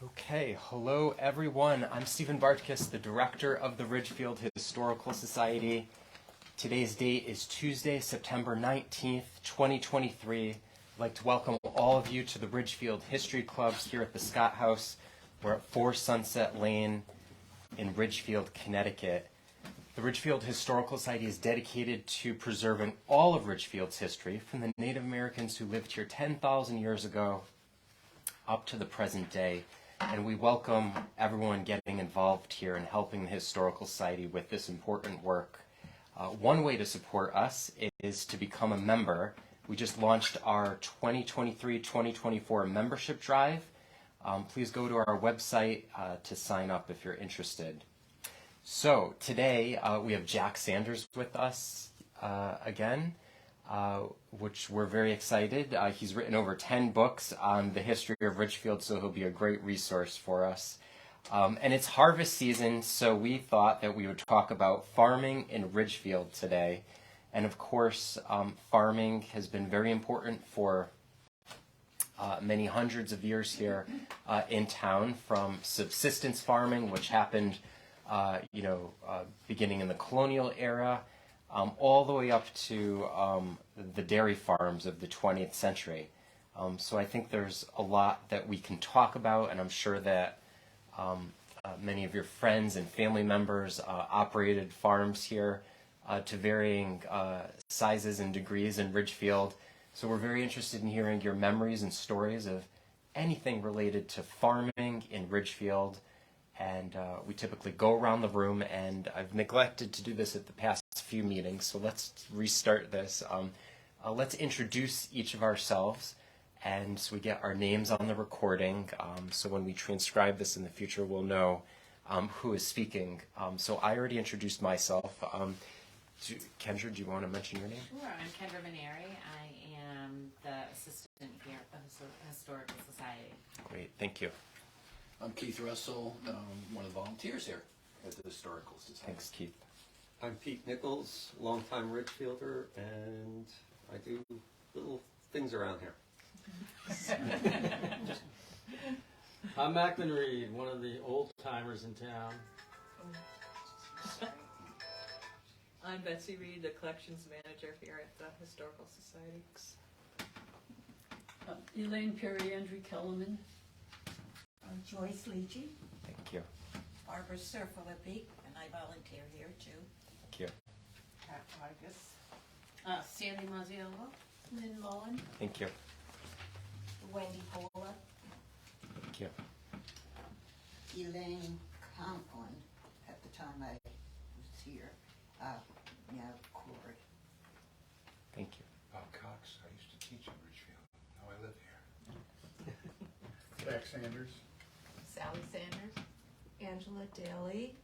Okay, hello everyone. I'm Stephen Bartkus, the director of the Ridgefield Historical Society. Today's date is Tuesday, September 19th, 2023. I'd like to welcome all of you to the Ridgefield History Clubs here at the Scott House. We're at 4 Sunset Lane in Ridgefield, Connecticut. The Ridgefield Historical Society is dedicated to preserving all of Ridgefield's history, from the Native Americans who lived here 10,000 years ago up to the present day. And we welcome everyone getting involved here and helping the Historical Society with this important work. One way to support us is to become a member. We just launched our 2023-2024 membership drive. Please go to our website to sign up if you're interested. So today we have Jack Sanders with us again, which we're very excited. He's written over 10 books on the history of Ridgefield, so he'll be a great resource for us. And it's harvest season, so we thought that we would talk about farming in Ridgefield today. And of course, farming has been very important for many hundreds of years here in town, from subsistence farming, which happened beginning in the colonial era, all the way up to the dairy farms of the 20th century. So I think there's a lot that we can talk about, and I'm sure that many of your friends and family members operated farms here to varying sizes and degrees in Ridgefield. So we're very interested in hearing your memories and stories of anything related to farming in Ridgefield. And we typically go around the room, and I've neglected to do this at the past few meetings, so let's restart this. Let's introduce each of ourselves, and so we get our names on the recording, so when we transcribe this in the future, we'll know who is speaking. So I already introduced myself. Kendra, do you want to mention your name? Sure, I'm Kendra Maneri. I am the assistant here at the Historical Society. Great, thank you. I'm Keith Russell, one of the volunteers here at the Historical Society. Thanks, Keith. I'm Pete Nichols, longtime Ridgefielder, and I do little things around here. I'm Macklin Reed, one of the old timers in town. I'm Betsy Reed, the collections manager here at the Historical Society. Elaine Perry, Andrew Kellerman. Joyce Leachy. Thank you. Barbara Surfilippi, and I volunteer here too. Thank you. Pat Vargas. Sandy Mazziolo. Lynn Mullen. Thank you. Wendy Pola. Thank you. Elaine Conklin, at the time I was here. Now Corey. Thank you. Bob Cox, I used to teach in Ridgefield. Now I live here. Jack Sanders. Sally Sanders. Angela Daly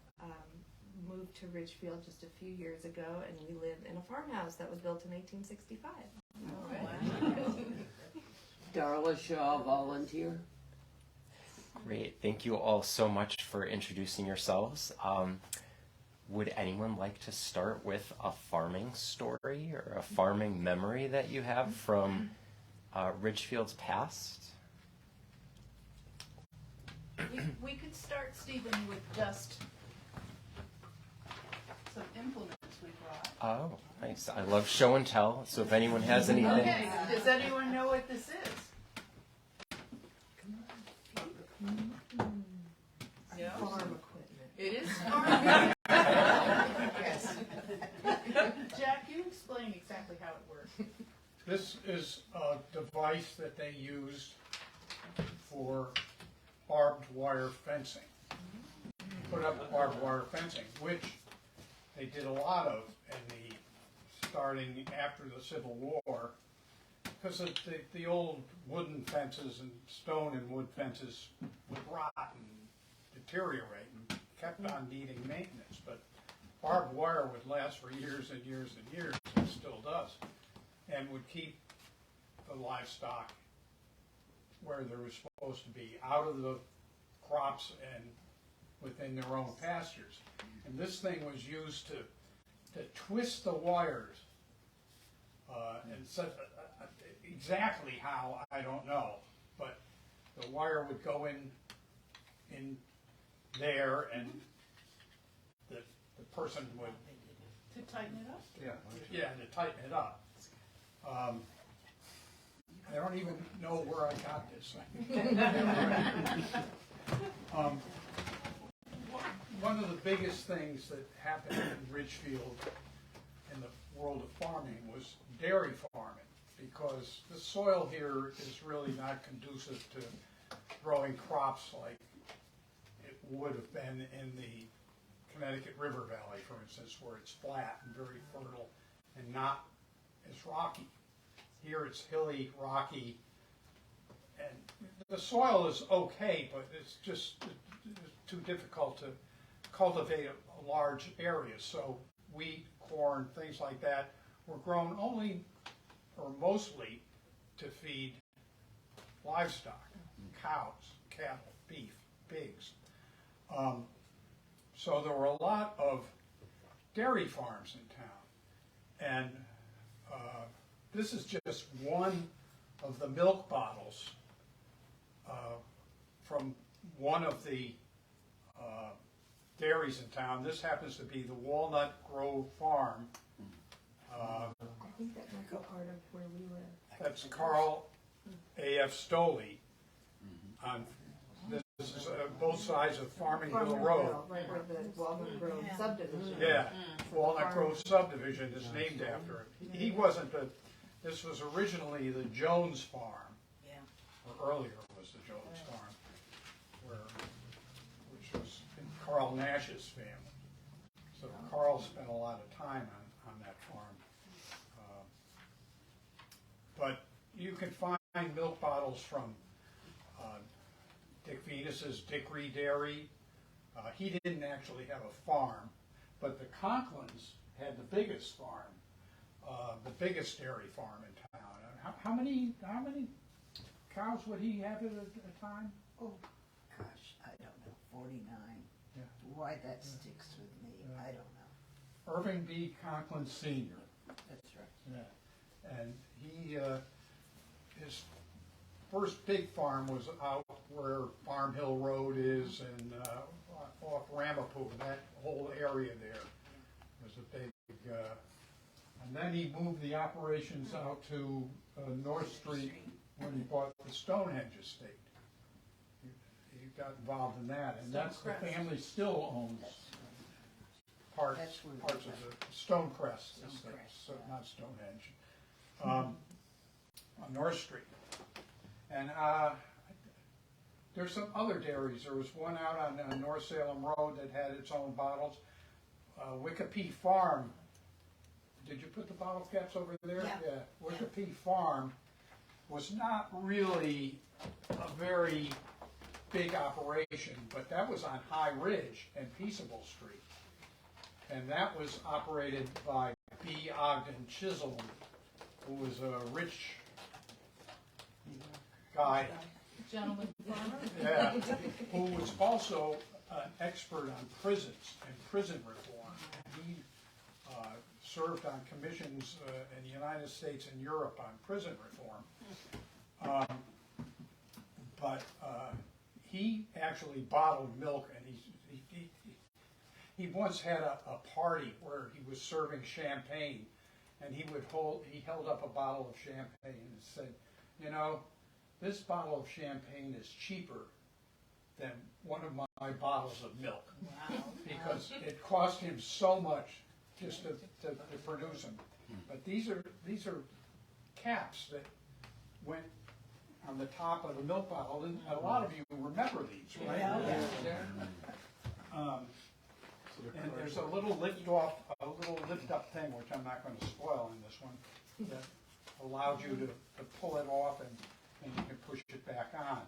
moved to Ridgefield just a few years ago, and we live in a farmhouse that was built in 1865. Wow. Darla Shaw, volunteer. Great. Thank you all so much for introducing yourselves. Would anyone like to start with a farming story or a farming memory that you have from Ridgefield's past? We could start, Stephen, with just some implements we brought. Oh, nice. I love show and tell, so if anyone has anything. Okay, does anyone know what this is? No? Farm equipment. It is farm equipment. Yes. Jack, you explain exactly how it works. This is a device that they used for barbed wire fencing. Put up barbed wire fencing, which they did a lot of in the starting after the Civil War, because the old wooden fences and stone and wood fences would rot and deteriorate and kept on needing maintenance. But barbed wire would last for years and years and years, and still does, and would keep the livestock where they were supposed to be, out of the crops and within their own pastures. And this thing was used to twist the wires, and so, exactly how, I don't know, but the wire would go in in there, and the person would, To tighten it up? yeah, to tighten it up. I don't even know where I got this thing. One of the biggest things that happened in Ridgefield in the world of farming was dairy farming, because the soil here is really not conducive to growing crops like it would have been in the Connecticut River Valley, for instance, where it's flat and very fertile and not as rocky. Here it's hilly, rocky, and the soil is okay, but it's just too difficult to cultivate a large area. So wheat, corn, things like that were grown only or mostly to feed livestock, cows, cattle, beef, pigs. So there were a lot of dairy farms in town, and this is just one of the milk bottles from one of the dairies in town. This happens to be the Walnut Grove Farm. I think that might be part of where we live. That's Carl A.F. Stoley. On this is both sides of Farming Hill Road. Right where the Walnut Grove subdivision. Yeah, Walnut Grove subdivision is named after it. He wasn't the, this was originally the Jones Farm, Yeah. or earlier was the Jones Farm, which was in Carl Nash's family. So Carl spent a lot of time on that farm. But you can find milk bottles from Dick Venus's Dickory Dairy. He didn't actually have a farm, but the Conklins had the biggest farm, the biggest dairy farm in town. How many cows would he have at a time? Oh, gosh, I don't know, 49. Yeah. Why that sticks with me, I don't know. Irving B. Conklin Sr. That's right. Yeah. And he, his first big farm was out where Farm Hill Road is and off Ramapo, that whole area there was a big, and then he moved the operations out to North Street when he bought the Stonehenge estate. He got involved in that, and that's the family still owns parts That's where of the Stonecrest estate, Stonecrest, so yeah. not Stonehenge, on North Street. And there's some other dairies. There was one out on North Salem Road that had its own bottles. Wickapee Farm. Did you put the bottle caps over there? Yeah. Wickapee Farm was not really a very big operation, but that was on High Ridge and Peaceable Street. And that was operated by B. Ogden Chisholm, who was a rich guy, Gentleman farmer? yeah, who was also an expert on prisons and prison reform. He served on commissions in the United States and Europe on prison reform. But he actually bottled milk, and he once had a party where he was serving champagne, and he held up a bottle of champagne and said, you know, this bottle of champagne is cheaper than one of my bottles of milk. Wow. Because it cost him so much just to produce them. But these are caps that went on the top of the milk bottle, and a lot of you remember these, right? And there's a little lift up thing, which I'm not going to spoil in this one, that allows you to pull it off and you can push it back on.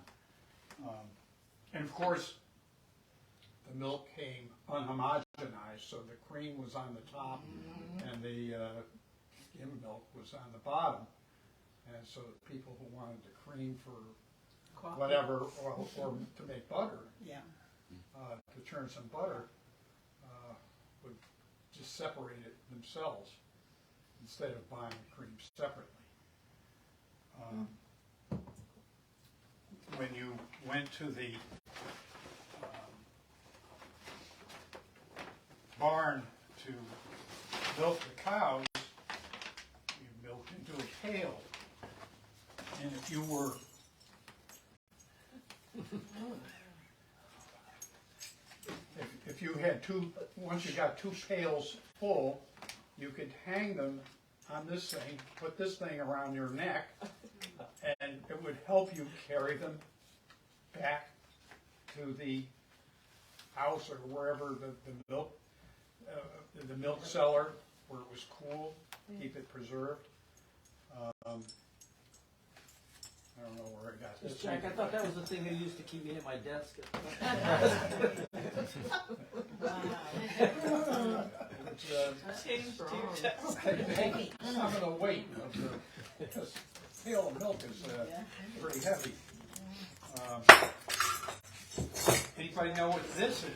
And of course, the milk came unhomogenized, so the cream was on the top and the skim milk was on the bottom. And so people who wanted the cream for whatever, or to make butter, to churn some butter, would just separate it themselves instead of buying the cream separately. When you went to the barn to milk the cows, you milk into a pail. And if you were if you had once you got 2 pails full, you could hang them on this thing, put this thing around your neck, and it would help you carry them back to the house or wherever the milk cellar, where it was cool, keep it preserved. I don't know where I got this. Jack, I thought that was the thing they used to keep me at my desk. Some of the weight of the pail of milk is pretty heavy. Anybody know what this is?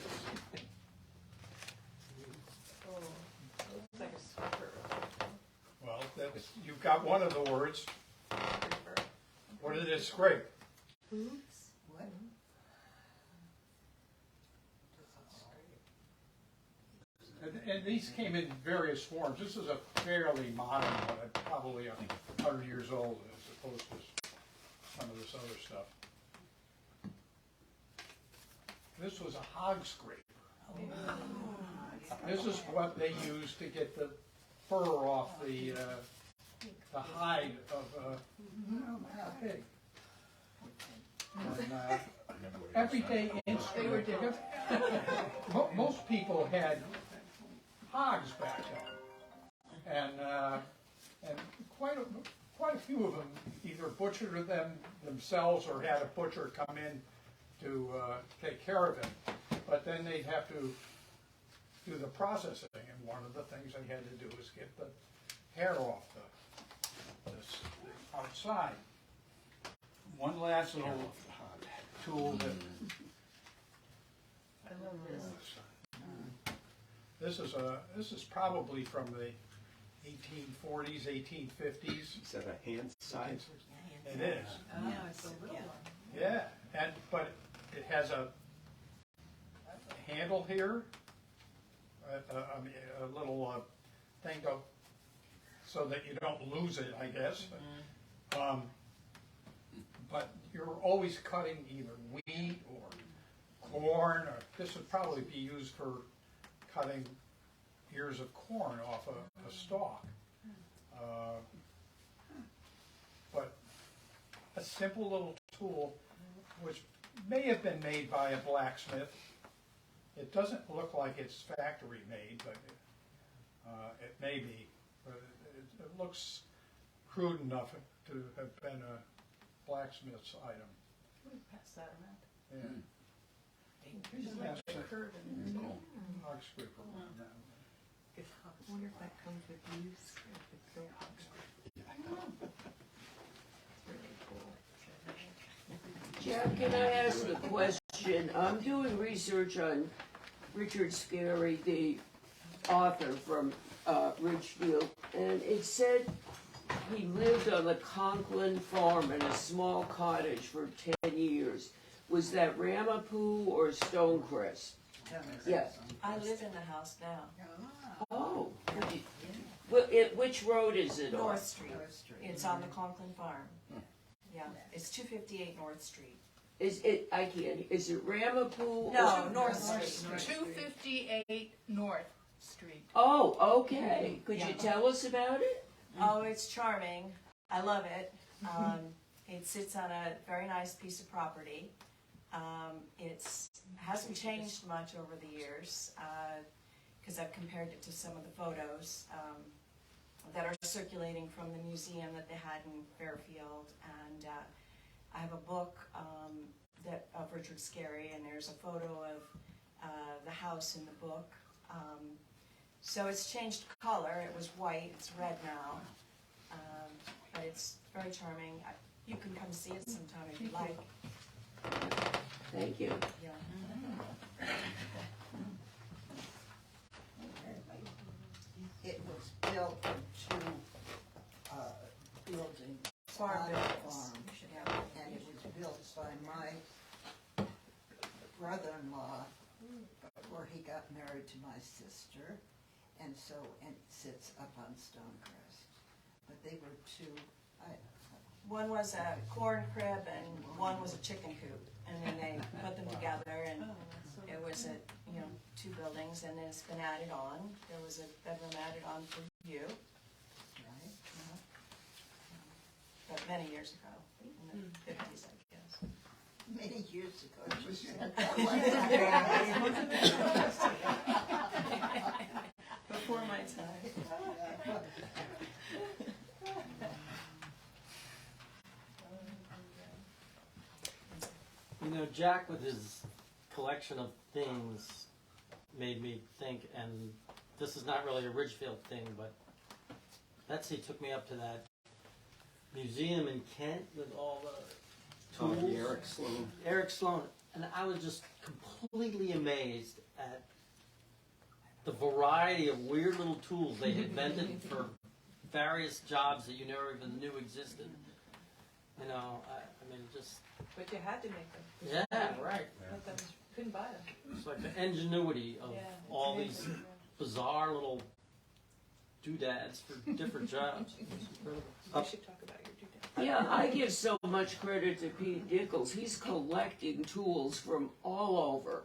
Well, you've got one of the words. What did it scrape? Oops. What? And these came in various forms. This is a fairly modern one, probably 100 years old as opposed to some of this other stuff. This was a hog scraper. This is what they used to get the fur off the hide of a pig. And, everyday instrument. Most people had hogs back then, and quite a few of them either butchered them themselves or had a butcher come in to take care of it. But then they'd have to do the processing, and one of the things they had to do was get the hair off the outside. One last little tool that I love this. this is probably from the 1840s, 1850s. Is that a hand size? It is. Oh, it's a little one. Yeah, but it has a handle here, a little thing so that you don't lose it, I guess. But you're always cutting either wheat or corn, or this would probably be used for cutting ears of corn off a stalk. But a simple little tool, which may have been made by a blacksmith. It doesn't look like it's factory made, but it may be. But it looks crude enough to have been a blacksmith's item. We pass that around. Yeah. There's like a curve in there. Cool. Hog scraper. I wonder if that comes with use, or if it's their hog scraper. It's really cool. Jack, can I ask a question? I'm doing research on Richard Scarry, the author from Ridgefield, and it said he lived on the Conklin farm in a small cottage for 10 years. Was that Ramapo or Stonecrest? Yes. I live in the house now. Oh. Which road is it on? North Street. It's on the Conklin farm. Yeah, it's 258 North Street. Is it, I can't, is it Ramapo? No, North Street. 258 North Street. Oh, okay. Could you tell us about it? Oh, it's charming. I love it. It sits on a very nice piece of property. It hasn't changed much over the years because I've compared it to some of the photos that are circulating from the museum that they had in Fairfield. And I have a book of Richard Scarry, and there's a photo of the house in the book. So it's changed color. It was white, it's red now. But it's very charming. You can come see it sometime if you like. Thank you. Yeah. It was built to building Farm on the buildings. farm. Yeah. And it was built by my brother-in-law, before he got married to my sister, and it sits up on Stonecrest. But they were two, One was a corn crib and one was a chicken coop, and then they put them together, and it was two buildings, and it's been added on. There was a bedroom added on for you, right? but many years ago, in the 50s, I guess. Many years ago, she said. Before my time. You know, Jack with his collection of things made me think, and this is not really a Ridgefield thing, but Betsy took me up to that museum in Kent with all the tools. The Eric Sloan. Eric Sloan, and I was just completely amazed at the variety of weird little tools they invented for various jobs that you never even knew existed. You know, I mean, just... But you had to make them. Yeah, right. Couldn't buy them. It's like the ingenuity of all these bizarre little doodads for different jobs. We should talk about your doodad. Yeah, I give so much credit to Pete Nichols. He's collecting tools from all over,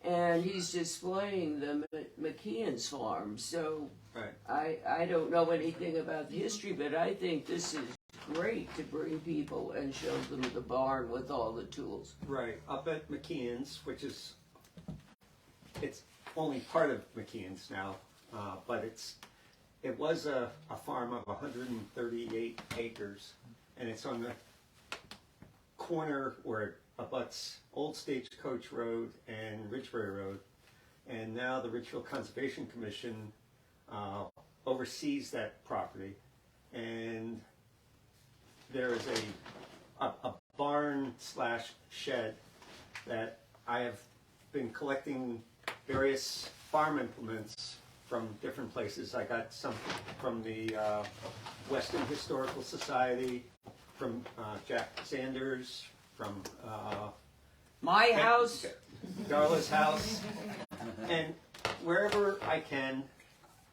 and he's displaying them at McKeon's farm. So Right. I don't know anything about the history, but I think this is great to bring people and show them the barn with all the tools. Right, up at McKeon's, which is, it's only part of McKeon's now, but it was a farm of 138 acres, and it's on the corner where it abuts Old Stagecoach Road and Ridgebury Road, and now the Ridgefield Conservation Commission oversees that property, and there is a barn slash shed that I have been collecting various farm implements from different places. I got some from the Western Historical Society, from Jack Sanders, from My house. Darla's house, and wherever I can,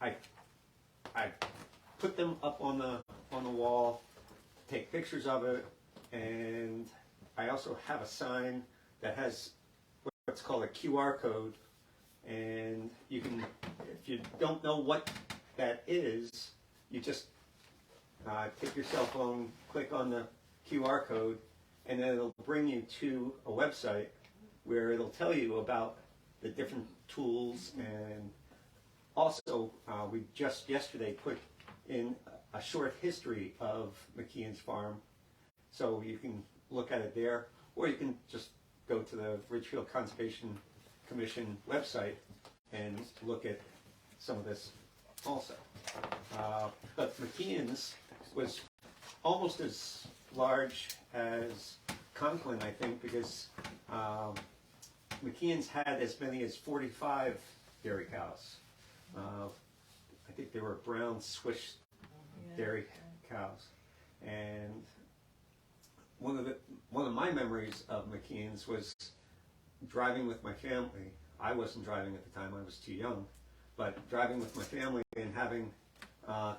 I put them up on the wall, take pictures of it, and I also have a sign that has what's called a QR code, and you can, if you don't know what that is, you just take your cell phone, click on the QR code, and then it'll bring you to a website where it'll tell you about the different tools, and also we just yesterday put in a short history of McKeon's farm, so you can look at it there, or you can just go to the Ridgefield Conservation Commission website and look at some of this also. But McKeon's was almost as large as Conklin, I think, because McKeon's had as many as 45 dairy cows. I think they were brown Swiss dairy cows, and one of my memories of McKeon's was driving with my family. I wasn't driving at the time; I was too young. But driving with my family and having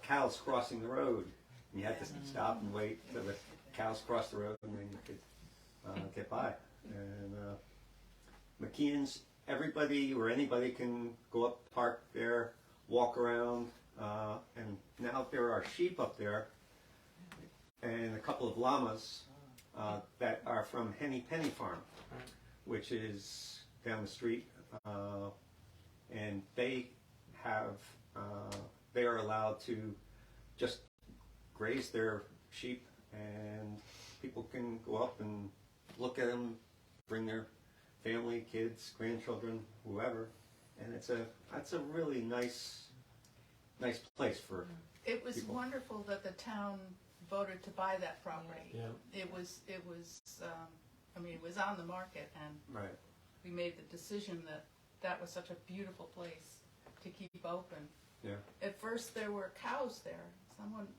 cows crossing the road, and you had to stop and wait till the cows crossed the road, and then you could get by. And McKeon's, everybody or anybody can go up, park there, walk around, and now there are sheep up there, and a couple of llamas that are from Henny Penny Farm, which is down the street, and they are allowed to just graze their sheep, and people can go up and look at them, bring their family, kids, grandchildren, whoever, and that's a really nice place for It was people. wonderful that the town voted to buy that property. Yeah. It was, I mean, it was on the market, and Right. we made the decision that that was such a beautiful place to keep open. Yeah. At first, there were cows there.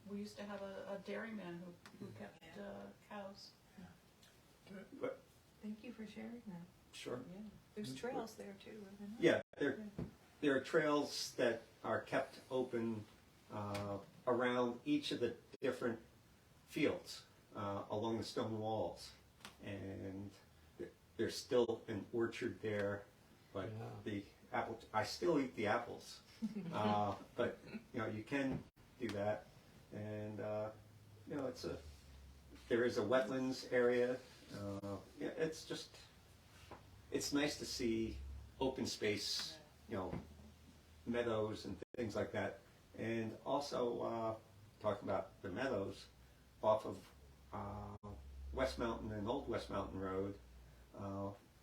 We used to have a dairyman who kept cows. But Thank you for sharing that. sure. There's trails there too, isn't Yeah, there are trails that are kept open around each of the different fields along the stone walls, and there's still an orchard there, but the apple. I still eat the apples, but you can do that, and there is a wetlands area. It's nice to see open space, meadows and things like that. And also, talking about the meadows, off of West Mountain and Old West Mountain Road,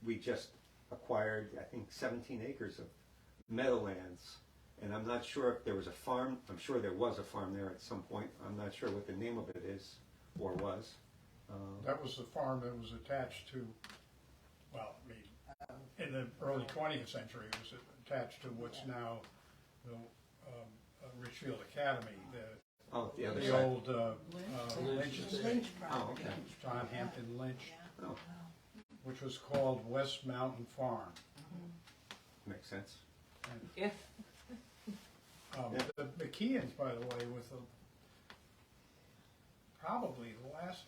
we just acquired, I think, 17 acres of meadowlands. And I'm not sure if there was a farm. I'm sure there was a farm there at some point. I'm not sure what the name of it is or was. That was the farm that was attached to, well, I mean, in the early 20th century, it was attached to what's now the Ridgefield Academy, The other the side. old Lynch estate, Lynch property. okay. John Hampton Lynch, Oh, which was called West Mountain Farm. makes sense. Yeah. The McKeons, by the way, was probably the last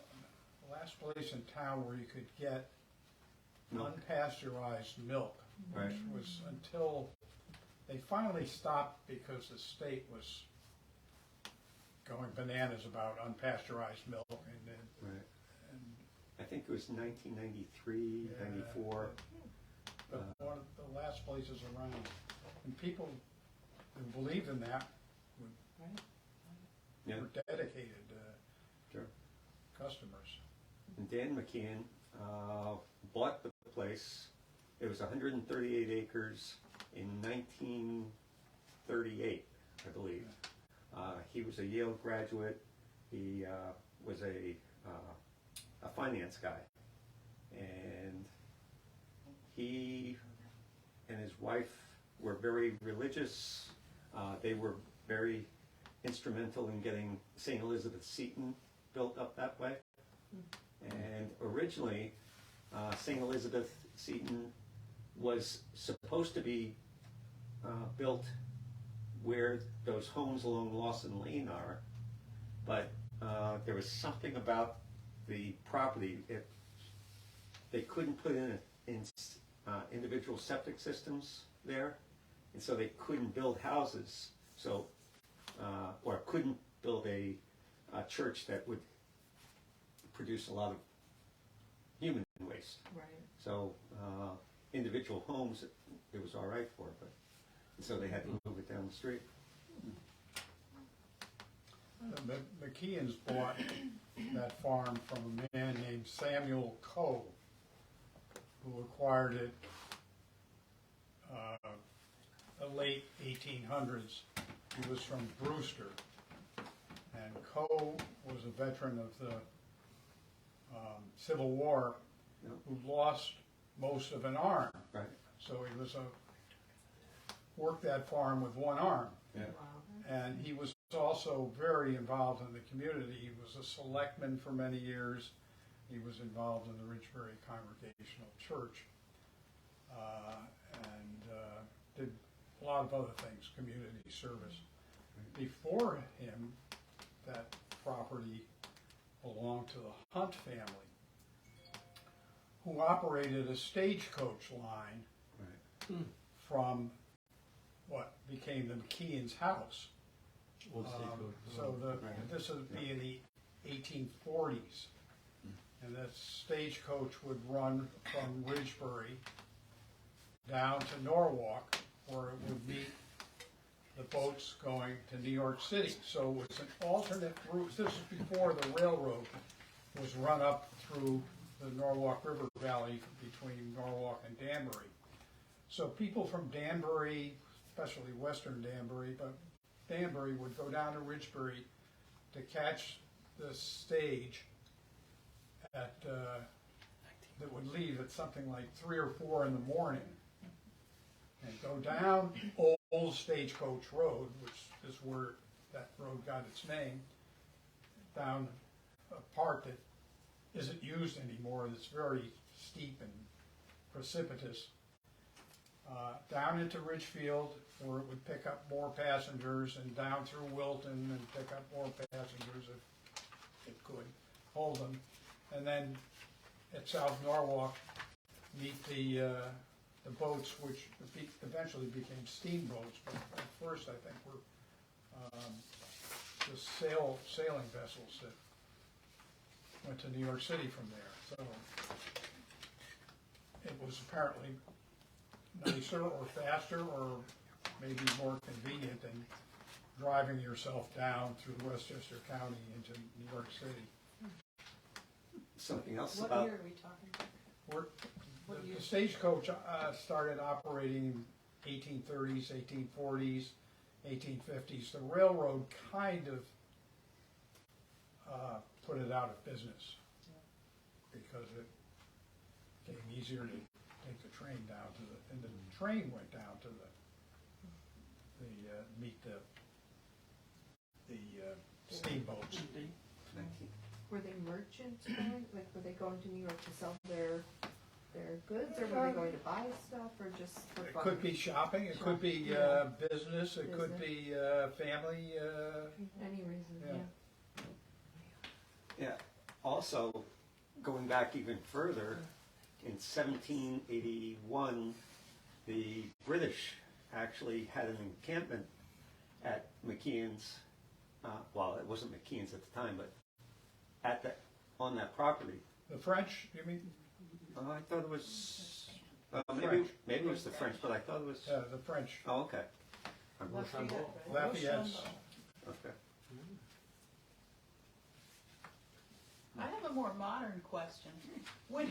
place in town where you could get Milk. unpasteurized milk, Right. which was until they finally stopped because the state was going bananas about unpasteurized milk, and then Right. and I think it was 1993, Yeah. 94. but one of the last places around, and people who believed in that Yeah. were dedicated Sure. customers. And Dan McKeon bought the place. It was 138 acres in 1938, I believe. He was a Yale graduate. He was a finance guy, and he and his wife were very religious. They were very instrumental in getting St. Elizabeth Seton built up that way. And originally, St. Elizabeth Seton was supposed to be built where those homes along Lawson Lane are, but there was something about the property. They couldn't put in individual septic systems there, and so they couldn't build houses. So, or couldn't build a church that would produce a lot of human waste. Right. So individual homes, it was all right for, but so they had to move it down the street. The McKeons bought that farm from a man named Samuel Coe, who acquired it the late 1800s. He was from Brewster, and Coe was a veteran of the Civil War who lost most of an arm. Right. So he was worked that farm with one arm. Yeah. Wow. And he was also very involved in the community. He was a selectman for many years. He was involved in the Ridgebury Congregational Church, and did a lot of other things, community service. Before him, that property belonged to the Hunt family, who operated a stagecoach line Right. from what became the McKeon's house. So this would be in the 1840s, and that stagecoach would run from Ridgebury down to Norwalk, where it would meet the boats going to New York City. So it's an alternate route. This is before the railroad was run up through the Norwalk River Valley between Norwalk and Danbury. So people from Danbury, especially western Danbury, but Danbury would go down to Ridgebury to catch the stage that would leave at something like 3 or 4 in the morning, and go down Old Stagecoach Road, which is where that road got its name, down a part that isn't used anymore, that's very steep and precipitous, down into Ridgefield, where it would pick up more passengers, and down through Wilton and pick up more passengers if it could hold them. And then at South Norwalk, meet the boats, which eventually became steamboats, but at first I think were the sailing vessels that went to New York City from there. So it was apparently nicer or faster or maybe more convenient than driving yourself down through Westchester County into New York City. Something else What about, year are we talking about? The stagecoach started operating in 1830s, 1840s, 1850s. The railroad kind of put it out of business because it became easier to take the train down to the, and the train went down to meet the steamboats. Were they merchants going? Like, were they going to New York to sell their goods, or were they going to buy stuff, or just for It fun? could be shopping, it could be business, it could be family. Any reason, Yeah. yeah. yeah, also, going back even further, in 1781, the British actually had an encampment at McKeon's, well, it wasn't McKeon's at the time, but on that property. The French, you mean? I thought it was, maybe French. it was the French, but I thought it was, The French. oh, okay. Lafayette's. Okay. I have a more modern question. When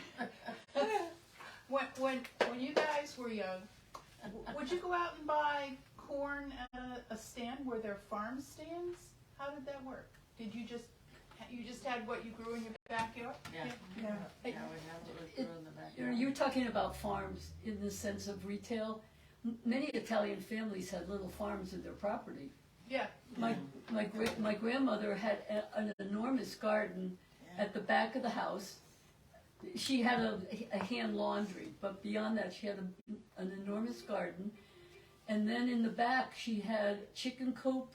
you guys were young, would you go out and buy corn at a stand? Were there farm stands? How did that work? Did you just had what you grew in your backyard? Yeah. Yeah. Yeah, we have what we grew in the backyard. You're talking about farms in the sense of retail. Many Italian families had little farms in their property. Yeah. My grandmother had an enormous garden at the back of the house. She had a hand laundry, but beyond that she had an enormous garden. And then in the back she had chicken coop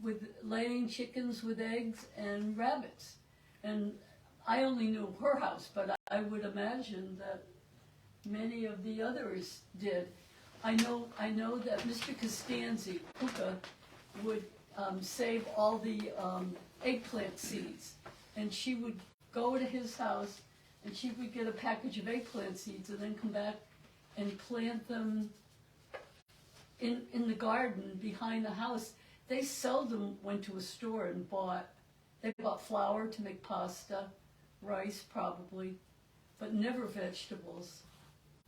with laying chickens with eggs and rabbits. And I only knew her house, but I would imagine that many of the others did. I know that Mr. Costanzi, Puka, would save all the eggplant seeds, and she would go to his house and she would get a package of eggplant seeds and then come back and plant them in the garden behind the house. They seldom went to a store and bought flour to make pasta, rice probably, but never vegetables.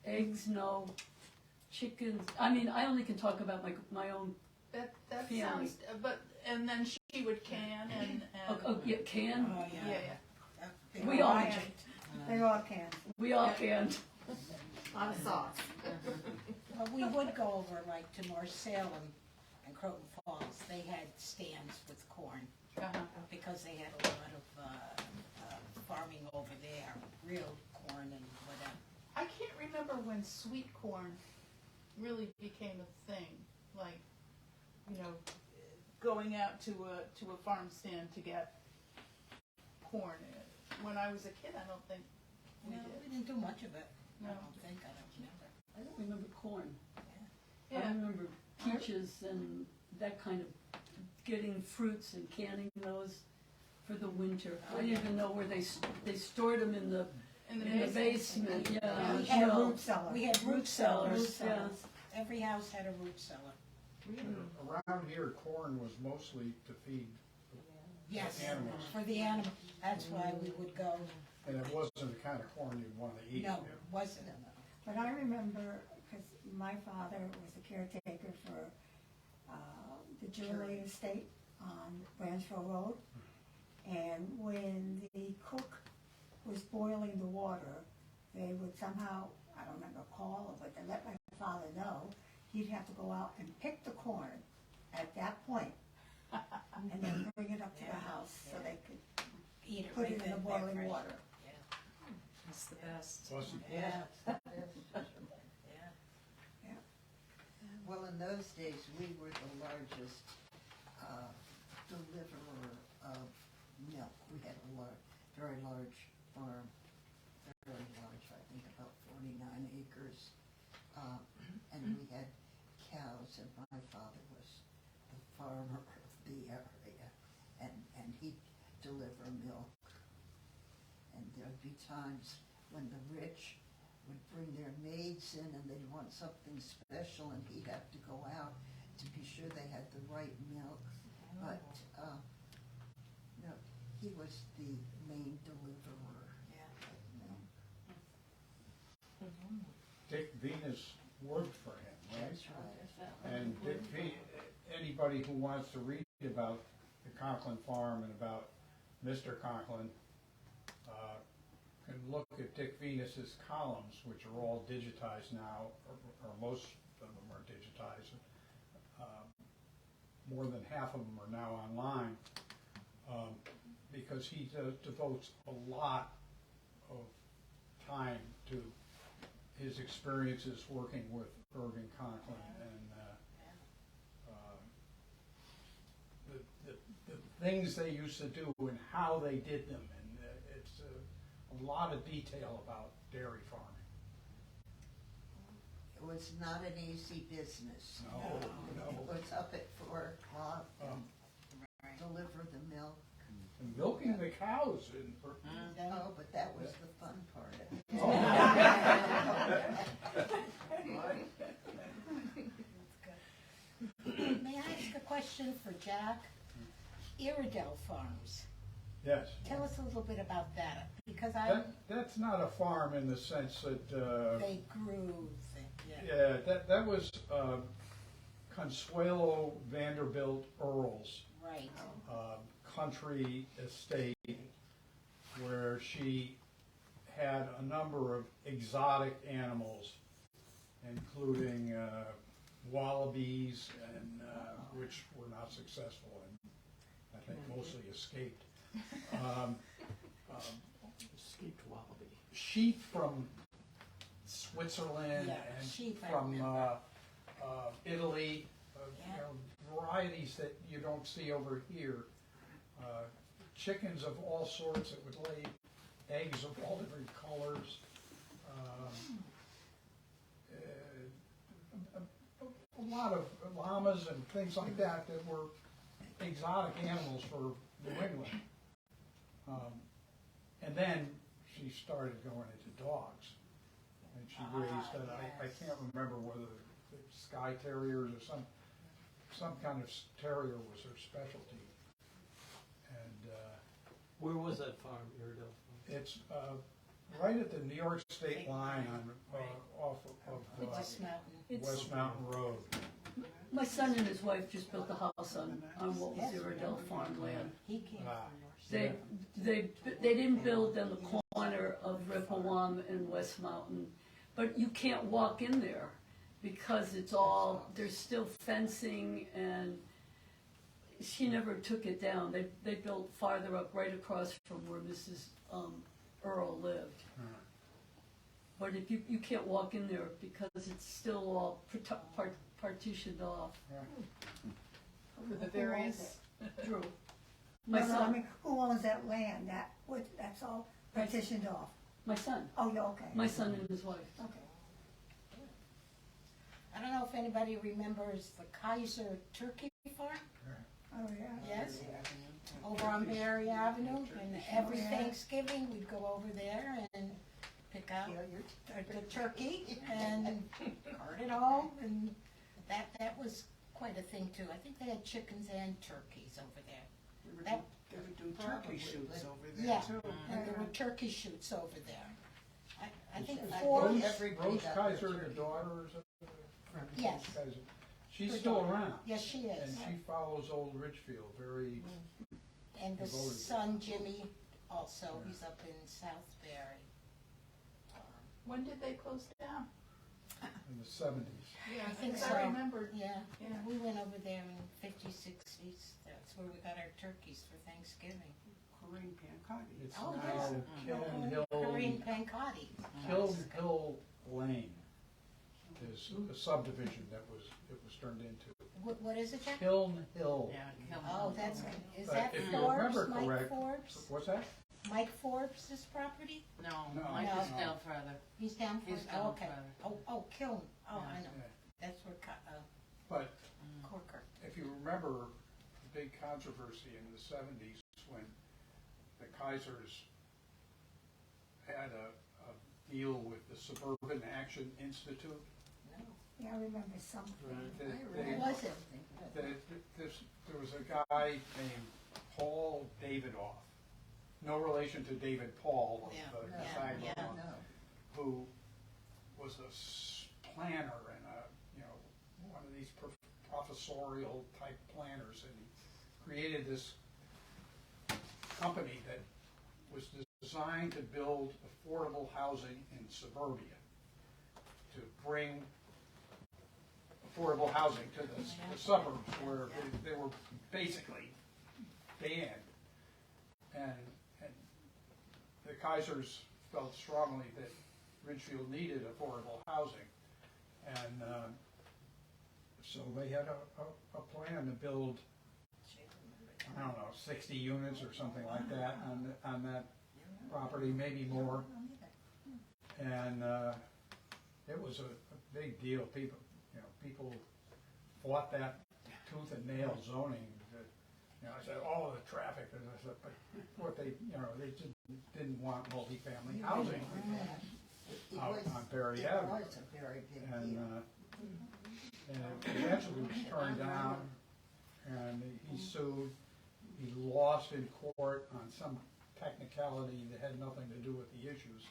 Eggs, no. Chickens, I mean, I only can talk about my own That family. sounds. And then she would can and. Yeah, can. Oh, Yeah. We all can. They all can. We all can. On a sauce. Well, we would go over like to North Salem and Croton Falls. They had stands with corn because they had a lot of farming over there, real corn and whatever. I can't remember when sweet corn really became a thing. Like, going out to a farm stand to get corn. When I was a kid, I don't think we No, did. we didn't do much of it. No. I don't think. I don't remember. I don't remember corn. I Yeah. remember peaches and that kind of getting fruits and canning those for the winter. I didn't even know where they stored them in the basement. Yeah, We had a no. root cellar. We had root cellars. Yeah. Every house had a root cellar. Around here, corn was mostly to feed Yes, animals, for the animal. That's why we would go. and it wasn't the kind of corn you'd want to eat. No, it wasn't. But I remember, because my father was the caretaker for the Jubilee Estate on Branchville Road, and when the cook was boiling the water, they would somehow, I don't remember, call, but they let my father know he'd have to go out and pick the corn at that point, and then bring it up to the house so they could Eat it put right it in then, the boiling fresh. water. It's the best. Plus, Yeah. Well, in those days, we were the largest deliverer of milk. We had a very large farm, very large, I think about 49 acres. And we had cows, and my father was the farmer of the area, and he'd deliver milk. And there'd be times when the rich would bring their maids in and they'd want something special, and he'd have to go out to be sure they had the right milk. But no, he was the main deliverer of milk. Dick Venus worked for him, right? That's right. And Dick anybody who wants to read about the Conklin farm and about Mr. Conklin can look at Dick Venus's columns, which are all digitized now, or most of them are digitized. More than half of them are now online, because he devotes a lot of time to his experiences working with Irving Conklin and the things they used to do and how they did them, and it's a lot of detail about dairy farming. It was not an easy business. No. It was up at 4 o'clock and deliver the milk. And milking the cows. Oh, but that was the fun part of it. May I ask a question for Jack? Iredell Farms. Yes. Tell us a little bit about that, because That's not a farm in the sense that they grew. yeah, that was Consuelo Vanderbilt Earle's Right. country estate, where she had a number of exotic animals, including wallabies, and which were not successful and I think mostly escaped. Escaped wallaby. Sheep from Switzerland and sheep, from Italy, you know, varieties that you don't see over here. Chickens of all sorts that would lay eggs of all different colors. A lot of llamas and things like that that were exotic animals for New England. And then she started going into dogs. And she raised, I can't remember whether the Skye Terriers or some kind of terrier was her specialty. And Where was that farm, Iredell? it's right at the New York State line on off of West Mountain Road. My son and his wife just built a house on what was Iredell farmland. He came They didn't build on the corner of Rippewam and West Mountain, but you can't walk in there because it's all, there's still fencing, and she never took it down. They built farther up right across from where Mrs. Earl lived. But if you can't walk in there because it's still all partitioned off. For the various. True. No, My no, I son, mean, who owns that land? That's all partitioned off. my son, Oh, yeah, okay. my son and his wife. Okay. I don't know if anybody remembers the Kaiser Turkey Farm? Oh, yeah. Yes. Over on Berry Avenue, and every Thanksgiving, we'd go over there and pick out the turkey and cart it home, and that was quite a thing too. I think they had chickens and turkeys over there. They would do turkey shoots over there Yeah, too. and there were turkey shoots over there. I think I four. think everybody Rose got Kaiser, their the turkey. daughter or something? Yes. Rose Kaiser. She's Her still daughter. around. Yes, she is. And she follows old Ridgefield very. And the devoted. son Jimmy also, he's up in Southbury. When did they close down? In the 70s. Yeah, I think because so. I remember. Yeah, Yeah. we went over there in 50s, 60s. That's where we got our turkeys for Thanksgiving. Corinne Pancotti. It's Oh, now Kiln Hill. Corinne Pancotti. Kiln Hill Lane is the subdivision that it was turned into. What is it, Jack? Kiln Hill. Oh, that's, is But that if you remember Forbes, Mike correct, Forbes? what's that? Mike Forbes' property? No, No. Mike No. is still further. He's down He's for, down oh, okay. further. Oh, Kiln, oh, Yeah. I know, Yeah. that's where, But Corker. if you remember the big controversy in the 70s when the Kaisers had a deal with the Suburban Action Institute. Yeah, I remember something. They- What was it? There was a guy named Paul Davidoff, no relation to David Paul, of Yeah, the yeah, Sag yeah. Lawn, who was a planner and one of these professorial type planners, and he created this company that was designed to build affordable housing in suburbia, to bring affordable housing to the suburbs where they were basically banned. And the Kaisers felt strongly that Ridgefield needed affordable housing. And so they had a plan to build, I don't know, 60 units or something like that on that property, maybe more. And it was a big deal. People fought that tooth and nail zoning. I said, oh, the traffic. And I said, but what they just didn't want multifamily housing out on Perry Avenue. It was a very big And deal. it eventually was turned down, and he sued. He lost in court on some technicality that had nothing to do with the issues,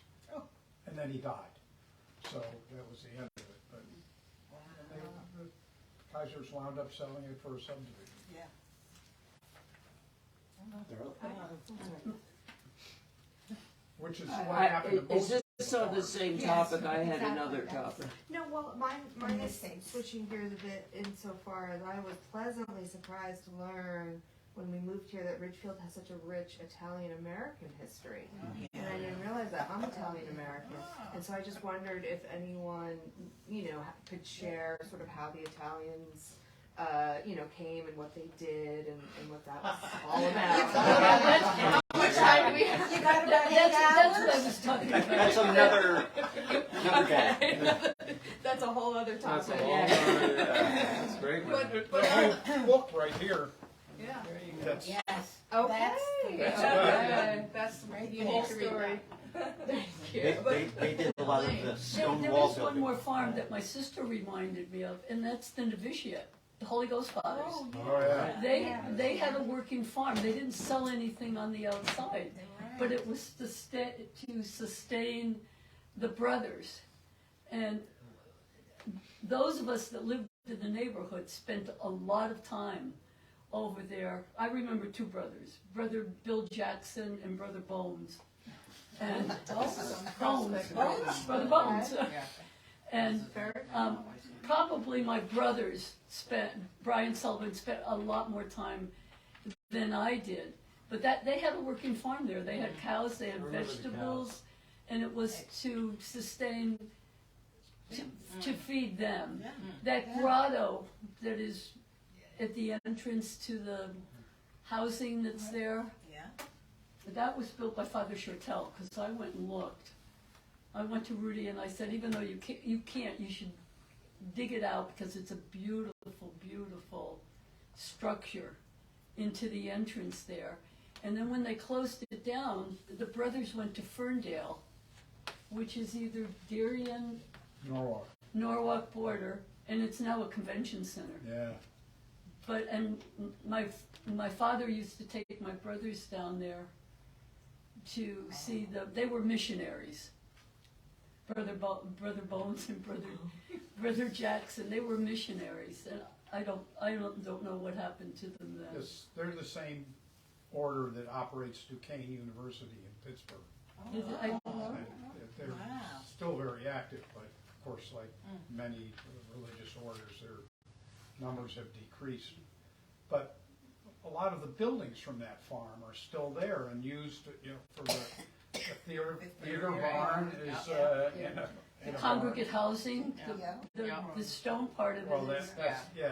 and then he died. So that was the end of it. But the Kaisers wound up selling it for a subdivision. Yeah. Which is what happened to Is most. this on the same topic? I had another topic. No, well, mine is switching gears a bit insofar as I was pleasantly surprised to learn when we moved here that Ridgefield has such a rich Italian-American history. And I didn't realize that. I'm Italian-American. And so I just wondered if anyone, could share sort of how the Italians came and what they did and what that was all about. How much time do we have? You got about 8 That's what I hours? was talking about. That's another day. That's a whole other topic. That's great. The whole book right here. Yeah. That's Yes. Okay. That's That's right the there. whole story. They did a lot of the stone There wall is one building. more farm that my sister reminded me of, and that's the novitiate, the Holy Ghost Fathers. Oh yeah. They had a working farm. They didn't sell anything on the outside, but it was to sustain the brothers. And those of us that lived in the neighborhood spent a lot of time over there. I remember two brothers, Brother Bill Jackson and Brother Bones. And Brother Bones. And probably my brothers Brian Sullivan spent a lot more time than I did. But they had a working farm there. They had cows, they had vegetables, and it was to sustain, to feed them. That grotto that is at the entrance to the housing that's there, that was built by Father Shortell, because I went and looked. I went to Rudy and I said, even though you can't, you should dig it out, because it's a beautiful, beautiful structure into the entrance there. And then when they closed it down, the brothers went to Ferndale, which is either Darien, Norwalk border, and it's now a convention center. Yeah. And my father used to take my brothers down there to see they were missionaries. Brother Bones and Brother Jackson, they were missionaries, and I don't know what happened to them then. They're the same order that operates Duquesne University in Pittsburgh. And they're still very active, but of course, like many religious orders, their numbers have decreased. But a lot of the buildings from that farm are still there and used, for the theater barn is, The congregate housing, Yeah. the stone part of well, it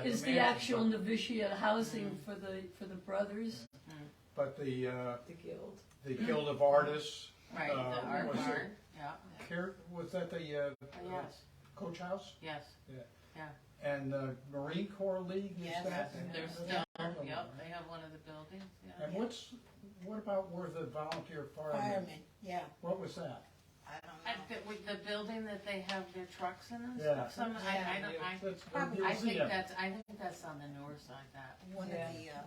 is the mansion, actual novitiate housing for the brothers. But the The guild. the Guild of Artists, Right, the art was it barn, yeah, was that the yes, coach house? yes. And the Marine Corps League, is Yes, that? They're still, yep, they have one of the buildings, yeah. And what about where the volunteer firemen? Firemen, yeah, What was that? I don't I, know. with the building that they have their trucks in and Yeah. stuff, some, I don't, That's the Probably- I think museum. that's on the north side, that, One of the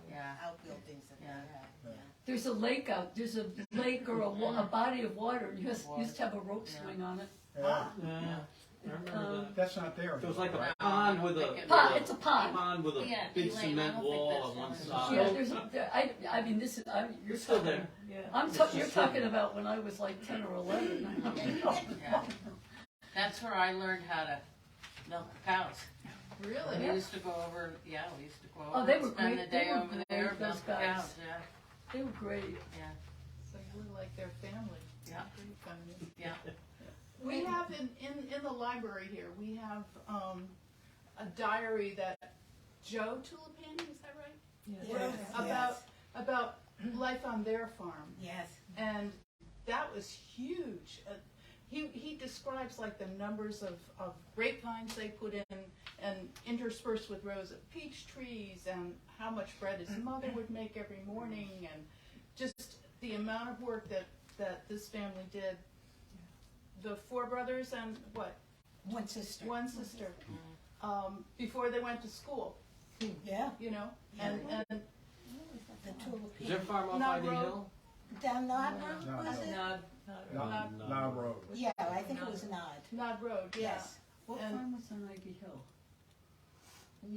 yeah. outbuildings that they Yeah. had, yeah. There's a lake out, there's a lake or a body of water, and you used to have a rope swing on it. Yeah. Yeah, I remember that. That's not there. It was like anymore, a pond with It's a pond. Pond with a Yeah, big Elaine, I cement don't think wall that's on one one. side. Yeah, I mean, this is, you're It's still talking, there. you're talking about when I was like 10 or 11. Yeah. That's where I learned how to milk cows. We Really? used to go over, yeah, we used to go Oh, over they and were spend great. the They day were over great, there, those milk the guys. cows, yeah, They were great. yeah, So you were like their family. Yeah. Pretty funny. yeah. We have in the library here, we have a diary that Joe Tulipani, is that right? Yes, About life on their farm. yes. And that was huge. He describes like the numbers of grapevines they put in and interspersed with rows of peach trees and how much bread his mother would make every morning and just the amount of work that this family did. The 4 brothers and what? One sister. One sister. Before they went to school, Yeah, you know, and the tulip. Is there a farm off Not Ivy road. Hill? Down Nod Road, No. was it? Now Road. Yeah, I think it was Nod. Nod Road, yeah. Yes. What And- farm was on Ivy Hill?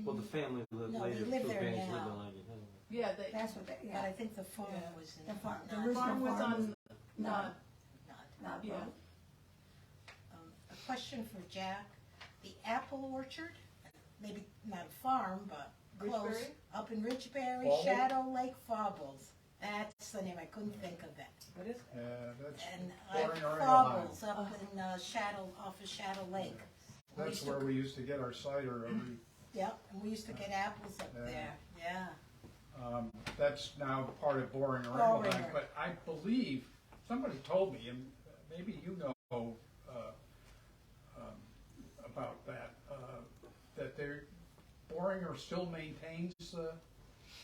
Well, the family lived No, later, they live two there families now. lived on Ivy Hill. Yeah, they, That's what they, but I think the farm Yeah. was in The farm- the Nod. original farm was farm was on Nod, Nod. yeah. A question for Jack. The apple orchard, maybe not a farm, but close, Ridgeberry? up in Ridgeberry, Faubles? Shadow Lake Faubles. That's the name, I couldn't think of it. What is Yeah, that's And Boring or in Ohio. Faubles up in Shadow, off of Shadow Lake. We That's used to- where we used to get our cider every, Yep, and we used to get apples up Yeah. there, yeah. that's now part of Boring or Boring. Ingelheim, but I believe, somebody told me, and maybe you know, about that, that Boringer still maintains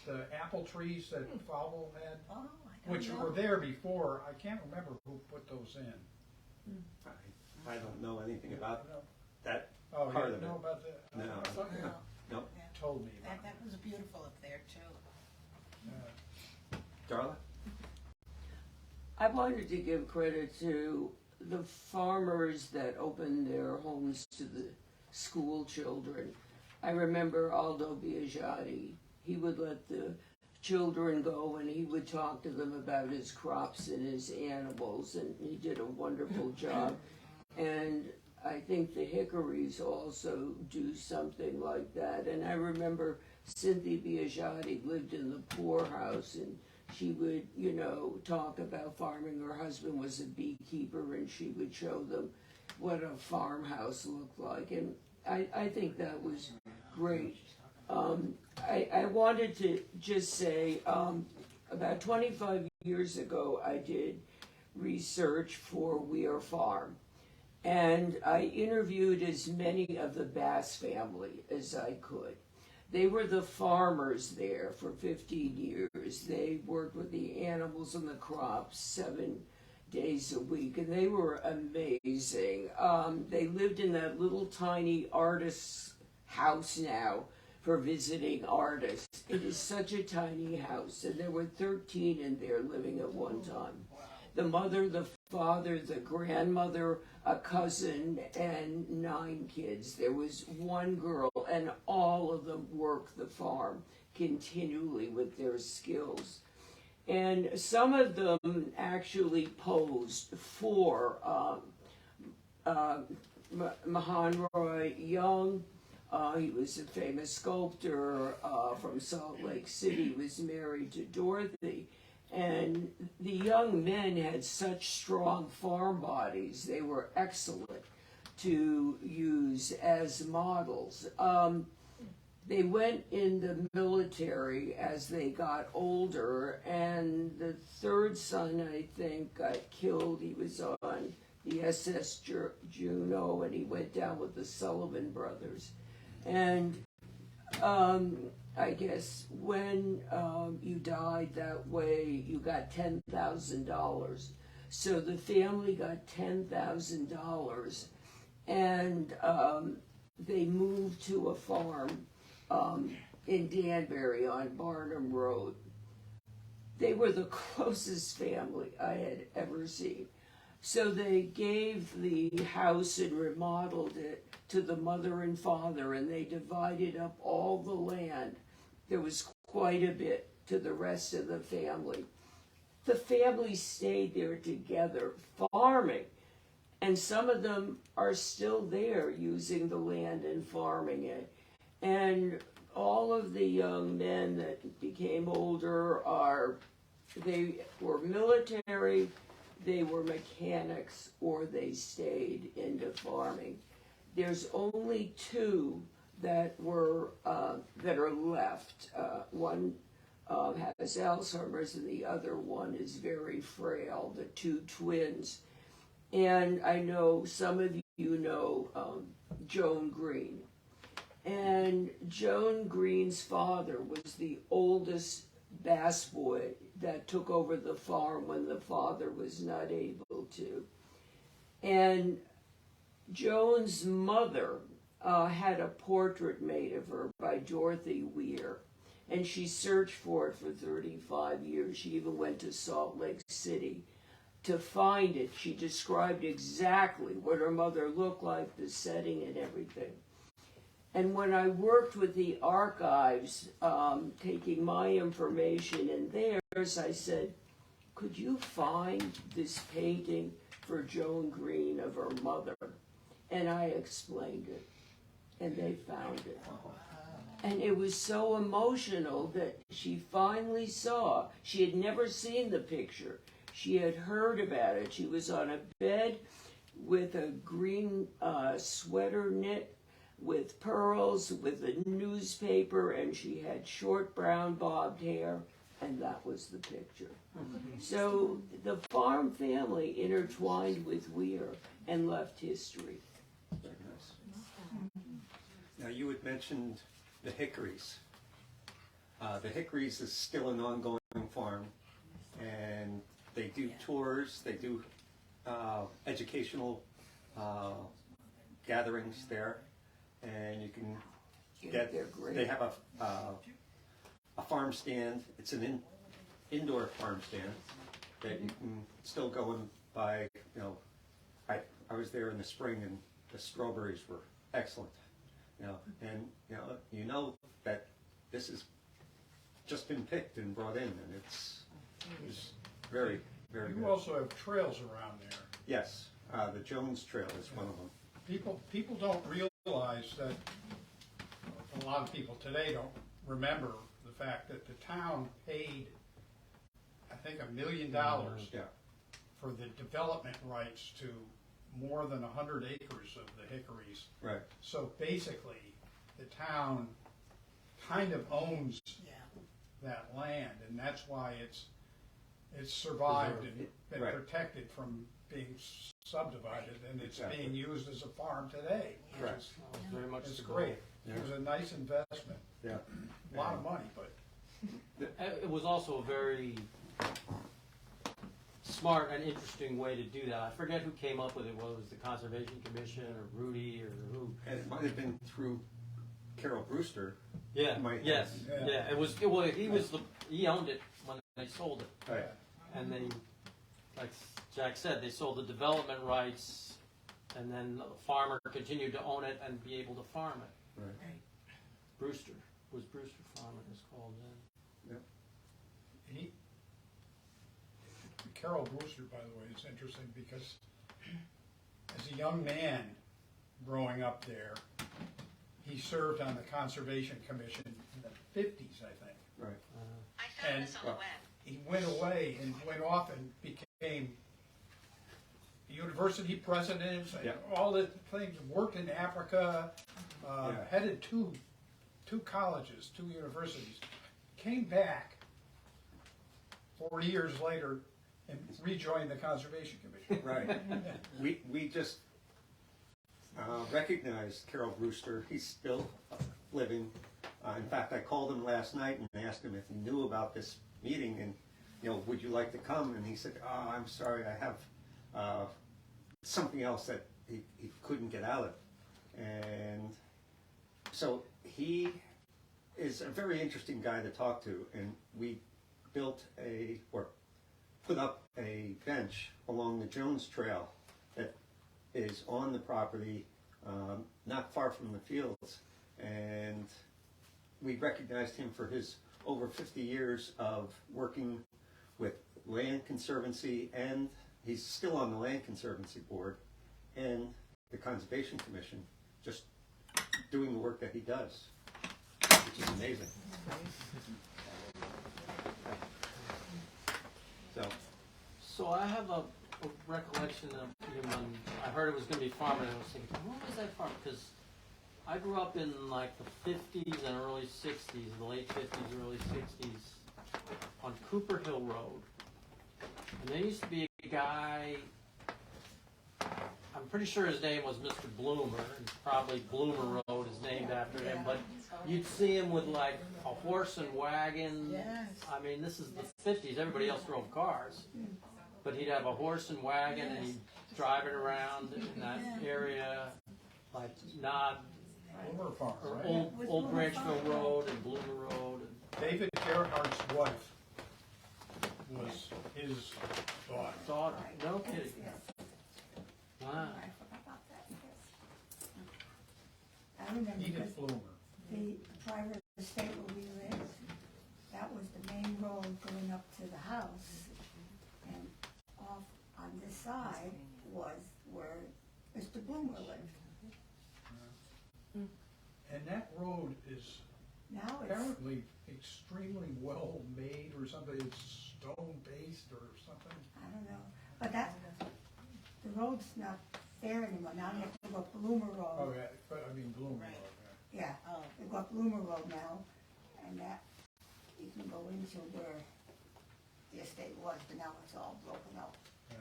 the apple trees that Fauble had, Oh, I don't which know. were there before. I can't remember who put those in. I don't know anything about that Oh, you part of didn't know it. about that? No. I thought you No. Nope. told me about That was beautiful up there too. it. Darla? I wanted to give credit to the farmers that opened their homes to the school children. I remember Aldo Biagiotti. He would let the children go and he would talk to them about his crops and his animals, and he did a wonderful job. And I think the Hickories also do something like that. And I remember Cynthia Biagiotti lived in the poorhouse, and she would, talk about farming. Her husband was a beekeeper, and she would show them what a farmhouse looked like. And I think that was great. I wanted to just say, about 25 years ago, I did research for We Are Farm. And I interviewed as many of the Bass family as I could. They were the farmers there for 15 years. They worked with the animals and the crops 7 days a week, and they were amazing. They lived in that little tiny artist's house now for visiting artists. It is such a tiny house, and there were 13 in there living at one time. The mother, the father, the grandmother, a cousin, and 9 kids. There was one girl, and all of them worked the farm continually with their skills. And some of them actually posed for Mahan Roy Young. He was a famous sculptor from Salt Lake City. He was married to Dorothy. And the young men had such strong farm bodies, they were excellent to use as models. They went in the military as they got older, and the third son, I think, got killed. He was on the SS Juno, and he went down with the Sullivan brothers. And I guess when you died that way, you got $10,000. So the family got $10,000, and they moved to a farm in Danbury on Barnum Road. They were the closest family I had ever seen. So they gave the house and remodeled it to the mother and father, and they divided up all the land. There was quite a bit to the rest of the family. The family stayed there together, farming, and some of them are still there using the land and farming it. And all of the young men that became older they were military, they were mechanics, or they stayed into farming. There's only two that are left. One has Alzheimer's, and the other one is very frail. The two twins, and I know some of you know Joan Green. And Joan Green's father was the oldest bass boy that took over the farm when the father was not able to. And Joan's mother had a portrait made of her by Dorothy Weir, and she searched for it for 35 years. She even went to Salt Lake City to find it. She described exactly what her mother looked like, the setting and everything. And when I worked with the archives, taking my information and theirs, I said, could you find this painting for Joan Green of her mother? And I explained it, and they found it. And it was so emotional that she finally saw. She had never seen the picture. She had heard about it. She was on a bed with a green sweater knit with pearls, with a newspaper, and she had short brown bobbed hair, and that was the picture. So the farm family intertwined with Weir and left history. Very nice. Now, you had mentioned the Hickories. The Hickories is still an ongoing farm, and they do tours, they do educational gatherings there, and you can get, they have a farm stand. It's an indoor farm stand that you can still go and buy. You know, I was there in the spring, and the strawberries were excellent. You know, and you know that this has just been picked and brought in, and it's very, very good. You also have trails around there. Yes, the Jones Trail is one of them. People don't realize that, a lot of people today don't remember the fact that the town paid, I think, $1 million for the development rights to more than 100 acres of the Hickories. Right. So basically, the town kind of owns that land, and that's why it's survived and been protected from being subdivided, and it's being used as a farm today. Correct. Very much It's the great. goal. It was a nice investment. Yeah. A lot of money, but It was also a very smart and interesting way to do that. I forget who came up with it, whether it was the Conservation Commission or Rudy or who. And it might have been through Carol Brewster. Yeah, Might- yes, Yeah. yeah, he owned it when they sold it. Right. And they, like Jack said, they sold the development rights, and then the farmer continued to own it and be able to farm it. Right. Brewster Farm it was called then. Carol Brewster, by the way, is interesting because as a young man growing up there, he served on the Conservation Commission in the 50s, I think. Right. And he went away and went off and became university president, and all the things, worked in Africa, headed two colleges, 2 universities, came back 40 years later and rejoined the Conservation Commission. Right. We just recognized Carol Brewster. He's still living. In fact, I called him last night and asked him if he knew about this meeting and, would you like to come? And he said, oh, I'm sorry, I have something else that he couldn't get out of. And so he is a very interesting guy to talk to, and we put up a bench along the Jones Trail that is on the property, not far from the fields, and we recognized him for his over 50 years of working with Land Conservancy, and he's still on the Land Conservancy Board and the Conservation Commission, just doing the work that he does, which is amazing. So I have a recollection of him when I heard it was going to be farming, and I was thinking, who was that farm? Because I grew up in like the 50s and early 60s, the late 50s, early 60s, on Cooper Hill Road. And there used to be a guy, I'm pretty sure his name was Mr. Bloomer, and probably Bloomer Road is named after him, but you'd see him with like a horse and wagon. Yes. I mean, this is the 50s, everybody else drove cars. But he'd have a horse and wagon, and he'd drive it around in that area, like Bloomer Farm, or right? Old Branchville Road and Bloomer Road. David Gerhardt's wife was his daughter. No kidding. Wow. I forgot about that, yes. I remember Edith Bloomer. the private estate where we lived, that was the main road going up to the house. And off on this side was where Mr. Bloomer lived. And that road is Now it's, apparently extremely well made or something. It's stone based or something. I don't know, but that, the road's not there anymore. Now you have to go up Bloomer Oh, Road. yeah, but I mean Bloomer Right. Road, yeah. Yeah, you go up Bloomer Road now, and that, you can go into where the estate was, but now it's all broken up. Yeah.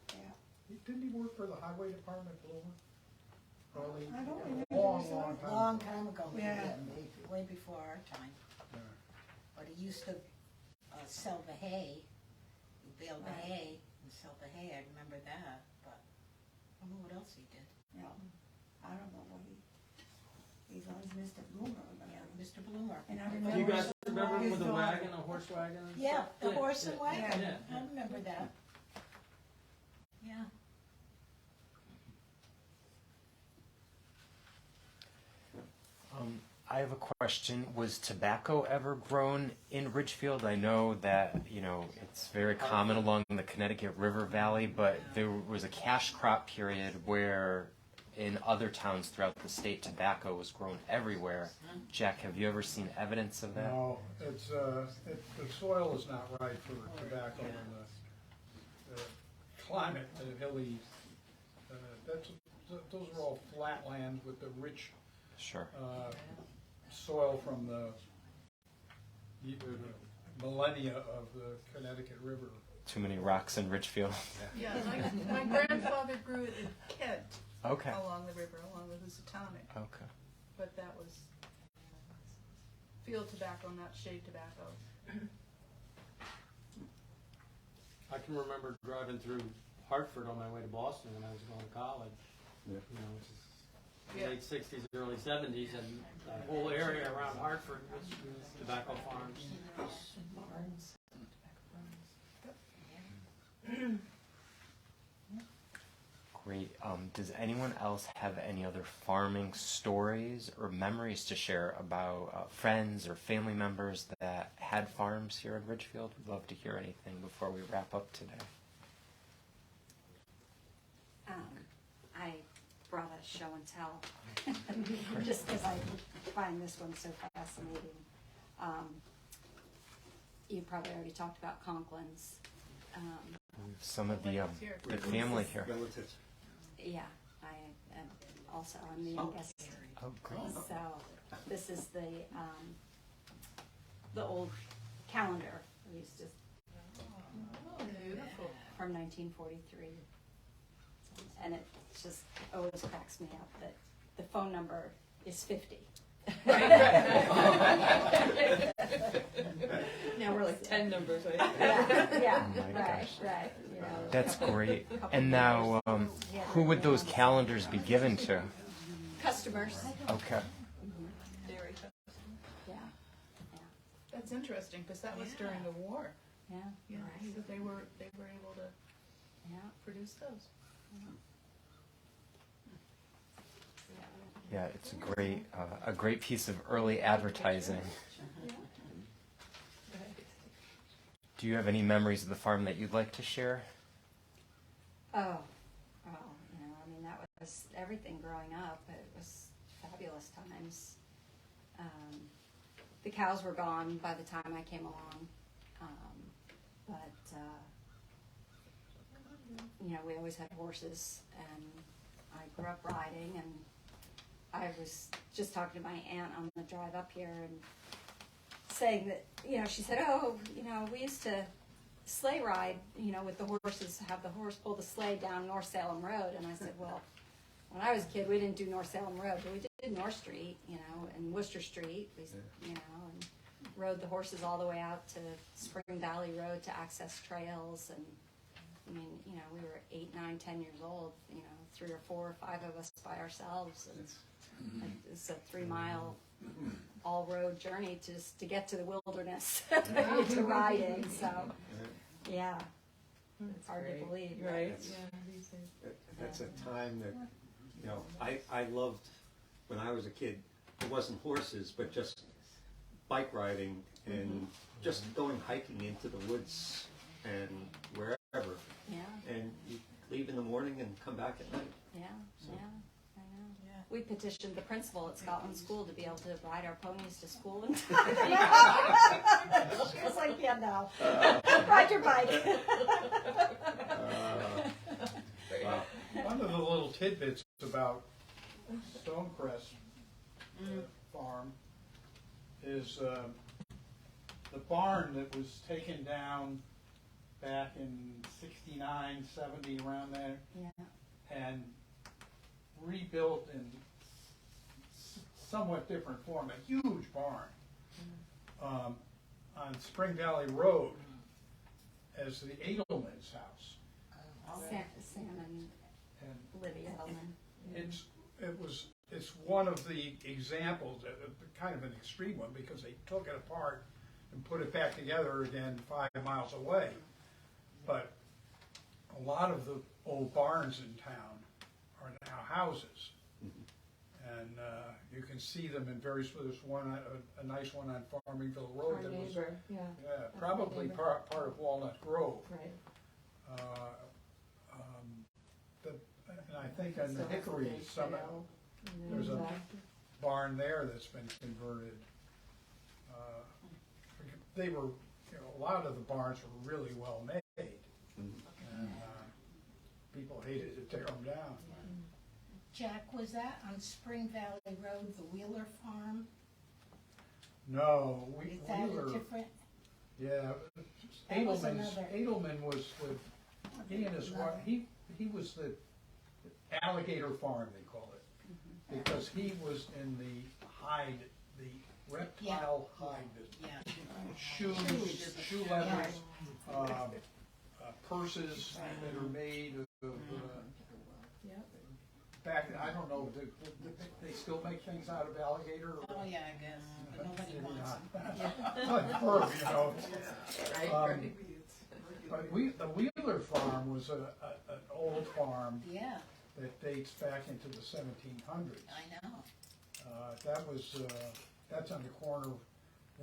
Yeah. Didn't he work for the highway department, Bloomer? Probably I don't remember. long time. Long time ago, Yeah. way before our time. Yeah. But he used to sell the hay. He'd bale the hay and sell the hay. I remember that, but I don't know what else he did. Yeah, I don't know what he's always Mr. Bloomer. Yeah, Mr. Bloomer. And I Do remember. you guys remember him his with a daughter. wagon, a horse wagon? and Yeah, stuff? the horse and wagon. Yeah. I remember that. Yeah. I have a question. Was tobacco ever grown in Ridgefield? I know that, it's very common along the Connecticut River Valley, but there was a cash crop period where in other towns throughout the state, tobacco was grown everywhere. Jack, have you ever seen evidence of that? No, it's, the soil is not right for tobacco and the climate, the hilly, those are all flat lands with the rich Sure. soil from the millennia of the Connecticut River. Too many rocks in Ridgefield. Yeah, my grandfather grew it in Kent, Okay. along the river, along the Housatonic, Okay. but that was field tobacco, not shade tobacco. I can remember driving through Hartford on my way to Boston when I was going to college. Yeah. Which is Yeah. late 60s, early 70s, and the whole area around Hartford was tobacco farms. Great. Does anyone else have any other farming stories or memories to share about friends or family members that had farms here in Ridgefield? We'd love to hear anything before we wrap up today. I brought a show and tell, just because I find this one so fascinating. You probably already talked about Conklin's. Some of the family here. Relatives. Yeah, I'm the youngest. Oh, great. So this is the old calendar we used to, Beautiful. from 1943. And it just always cracks me up that the phone number is 50. Now we're like 10 numbers, right? Yeah, Oh my right, gosh. right. You know, That's great. And now, who would those calendars be given to? customers. Okay. Dairy. Yeah, That's interesting, because that was during the war. yeah, Yeah, so they were able to yeah. produce those. Yeah, it's a great piece of early advertising. Do you have any memories of the farm that you'd like to share? Oh, that was everything growing up. It was fabulous times. The cows were gone by the time I came along, but we always had horses, and I grew up riding, and I was just talking to my aunt on the drive up here and saying that, she said, we used to sleigh ride, with the horses, have the horse pull the sleigh down North Salem Road. And I said, well, when I was a kid, we didn't do North Salem Road, but we did North Street, and Worcester Street, and rode the horses all the way out to Spring Valley Road to access trails. And we were 8, 9, 10 years old, 3 or 4 or 5 of us by ourselves. And it's a 3-mile all-road journey to get to the wilderness to riding. So, yeah, it's hard to believe. Right. That's a time that, I loved when I was a kid. It wasn't horses, but just bike riding and just going hiking into the woods and wherever. Yeah. And you leave in the morning and come back at night. Yeah, I know. We petitioned the principal at Scotland School to be able to ride our ponies to school. And she was like, yeah, no. Ride your bike. Wow. One of the little tidbits about Stonecrest Farm is the barn that was taken down back in 69, 70, around there, and rebuilt in somewhat different form, a huge barn on Spring Valley Road as the Edelman's house. Sam and Libby Edelman. It's one of the examples, kind of an extreme one, because they took it apart and put it back together again 5 miles away. But a lot of the old barns in town are now houses. And you can see them in various, there's one, a nice one on Farmingville Road Our that was, neighbor, yeah. probably part of Walnut Grove. Right. And I think on the Hickory Summit, there's a barn there that's been converted. They were, a lot of the barns were really well made, and people hated to tear them down. Jack, was that on Spring Valley Road, the Wheeler Farm? No, Is that Wheeler, a different? yeah, That was another- Edelman was with, he and his wife, he was the alligator farm, they call it, because he was in the hide, the reptile hide business. Shoes, shoe leathers, purses that are made of, back, I don't know, do they still make things out of alligator? Or? Oh, yeah, I guess, but nobody Maybe wants not. them. Like fur, But the Wheeler farm was an old farm Yeah, that dates back into the 1700s. I know. That's on the corner of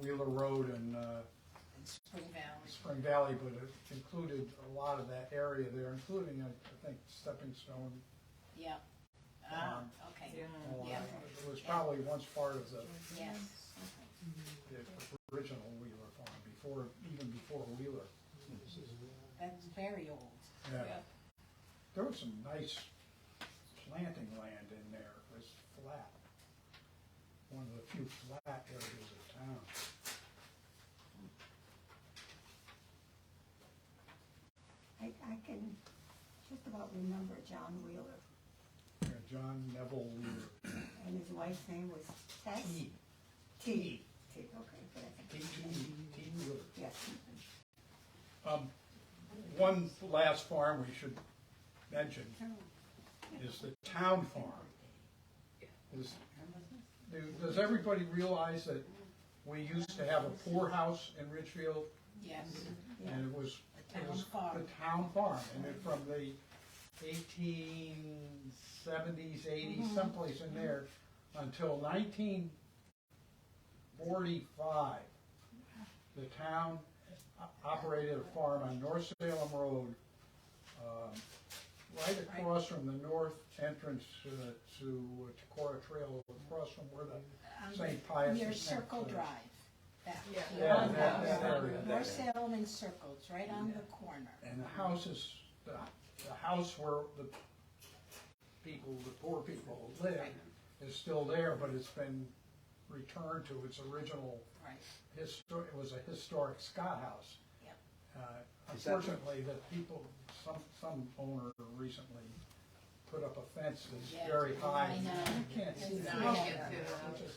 Wheeler Road and In Spring Valley. Spring Valley, but it included a lot of that area there, including, I think, Stepping Stone. Yeah. Okay. All Yeah. that. It was probably once part of the Yes. the original Wheeler farm, even before Wheeler. That's very old. Yeah. There was some nice planting land in there. It was flat. One of the few flat areas of town. I can just about remember John Wheeler, Yeah, John Neville Wheeler. and his wife's name was Tess? T. T, okay, but I think. T. Wheeler. Yes. One last farm we should mention is the town farm. Does everybody realize that we used to have a poorhouse in Ridgefield? Yes. And it was The town farm. the town farm, and it from the 1870s, 80s, someplace in there, until 1945. The town operated a farm on North Salem Road, right across from the north entrance to Tacora Trail, across from where the St. Pius. Near Circle Drive. That, Yeah, the that area. North Salem and Circle, it's right on the corner. And the house is, the house where the poor people live is still there, but it's been returned to its original, it was a historic Scott house. Yep. Unfortunately, some owner recently put up a fence that's very high. I know. You can't see It's the not house, good. which is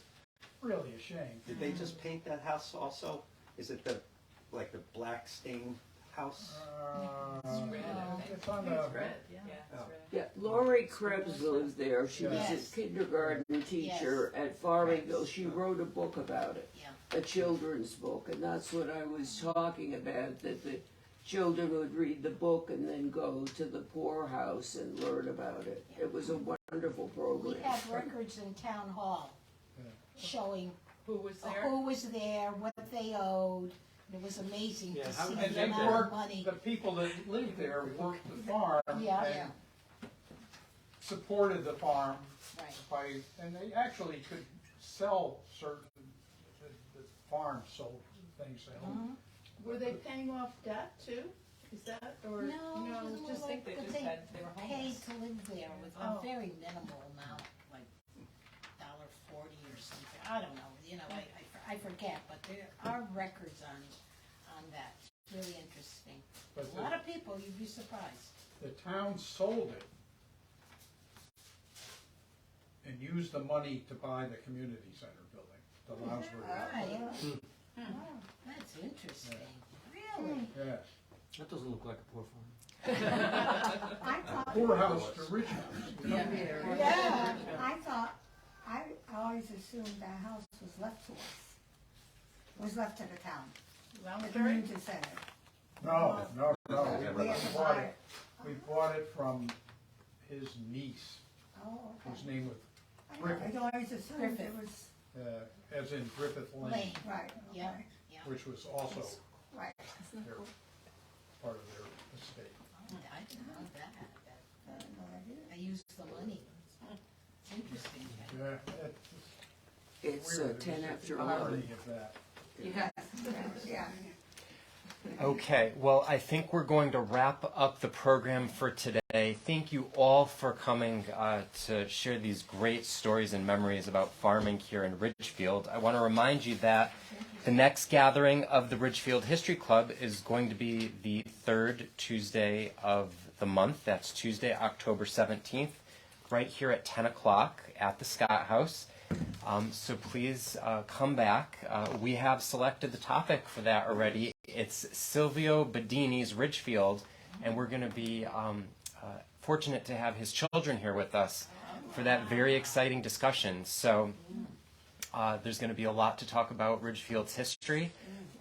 really a shame. Did they just paint that house also? Is it the black stained house? It's on the. Yeah, Lori Krebs lives there. She was Yes. a kindergarten teacher at Farmingville. She wrote a book about it, a children's book, and that's what I was talking about, that the children would read the book and then go to the poorhouse and learn about it. It was a wonderful program. We have records in town hall showing Who was who was there, what they owed. It was amazing to see And the they amount of worked, money. the people that lived there worked the farm Yeah. and supported the farm Right. and they actually could sell the farm sold things they owned. Were they paying off debt too? Is that, or? No, it was more just like think that they they were paid to live there with Oh. a very minimal amount, like $1.40 or something. I don't know, I forget, but there are records on that. It's really interesting. But A lot of people, you'd be surprised. the town sold it and used the money to buy the community center building, the Lounsbury. Right. Oh, that's interesting. Really? Yeah. That doesn't look like a poor farm. I thought, Poorhouse to rich house. yeah, I always assumed that house was left to us. It was left to the town, the community center. No. We had to bought buy it. We bought it from his niece, Oh, whose okay. name was I Griffith, always assumed it was, as in Griffith Lane, Lane. right, Yeah, okay, yeah. which was also right. their, part of their estate. I didn't know that. No idea. They used the money. It's interesting. Yeah, It's weird. 10 There's after the irony 11. of that. Yeah. Okay, well, I think we're going to wrap up the program for today. Thank you all for coming to share these great stories and memories about farming here in Ridgefield. I want to remind you that the next gathering of the Ridgefield History Club is going to be the third Tuesday of the month. That's Tuesday, October 17th, right here at 10 o'clock at the Scott House. So please come back. We have selected the topic for that already. It's Silvio Bedini's Ridgefield, and we're going to be fortunate to have his children here with us for that very exciting discussion. So there's going to be a lot to talk about Ridgefield's history,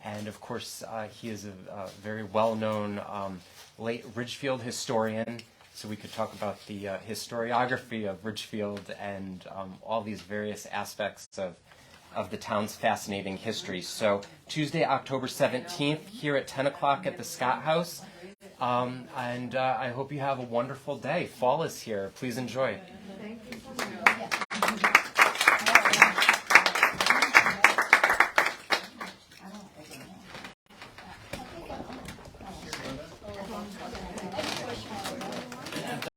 and of course he is a very well-known late Ridgefield historian. So we could talk about the historiography of Ridgefield and all these various aspects of the town's fascinating history. So Tuesday, October 17th, here at 10 o'clock at the Scott House. And I hope you have a wonderful day. Fall is here. Please enjoy. Thank you so much.